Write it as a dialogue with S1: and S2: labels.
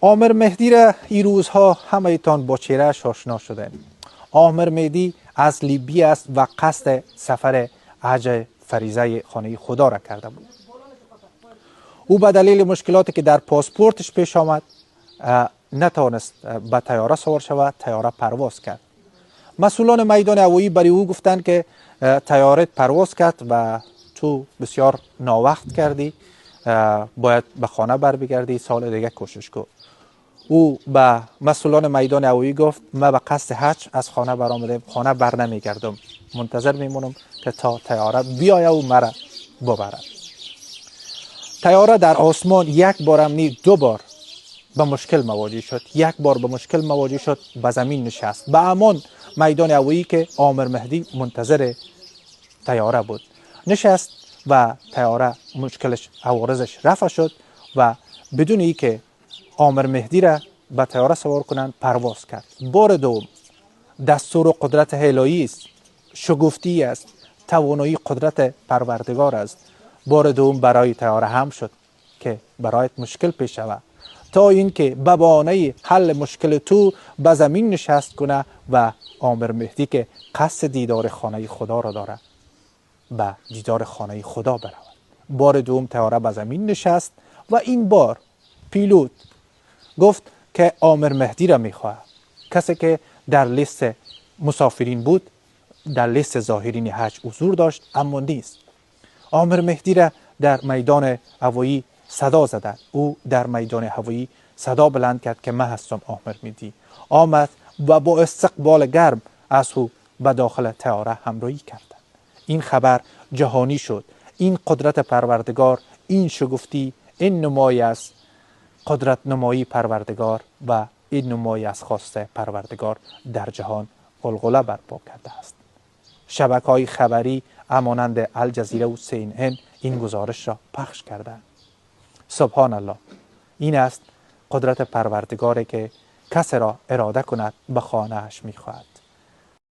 S1: عامر مهدی را این روزها همه ایتان با چهره‌اش آشنا شده. عامر مهدی از لیبی است و قصد سفر حج فریضه خانه خدا را کرده بود. او به دلیل مشکلاتی که در پاسپورتش پیش آمد نتوانست به طیاره سوار شود. طیاره پرواز کرد. مسئولان میدان هوایی برای او گفتند که طیاره پرواز کرد و تو بسیار ناوقت کردی، باید به خانه بر بگردی، سال دیگه کوشش کن. او به مسئولان میدان هوایی گفت من به قصد حج از خانه برآمدم، خانه بر نمیگردم، منتظر میمونم که تا طیاره بیایه و مرا ببرد. طیاره در آسمان یک بارم نی دو بار به مشکل مواجه شد. یک بار به مشکل مواجه شد، به زمین نشست. به همان میدان هوایی که عامر مهدی منتظر طیاره بود نشست و طیاره مشکلش عوارضش رفع شد و بدون اینکه عامر مهدی را به طیاره سوار کنند پرواز کرد. بار دوم دستور و قدرت الهی است، شگفتی است، توانایی قدرت پروردگار است. بار دوم برای طیاره هم شد که برایت مشکل پیش شود تا اینکه به بهانه حل مشکل تو به زمین نشست کنه و عامر مهدی که قصد دیدار خانه خدا را داره به دیدار خانه خدا برود. بار دوم طیاره به زمین نشست و این بار پیلوت گفت که عامر مهدی را میخواه. کسی که در لیست مسافرین بود، در لیست زائرین حج حضور داشت اما نیست. عامر مهدی را در میدان هوایی صدا زدند. او در میدان هوایی صدا بلند کرد که من هستم عامر مهدی. آمد و با استقبال گرم از او به داخل طیاره همراهی کردند. این خبر جهانی شد. این قدرت پروردگار، این شگفتی، این نمایی از قدرت نمایی پروردگار و این نمایی از خواست پروردگار در جهان غلغله برپا کرده است. شبکه‌های خبری همانند الجزیره و CNN این گزارش را پخش کردند. سبحان الله، این است قدرت پروردگاری که کسی را اراده کند به خانه اش می‌خواهد.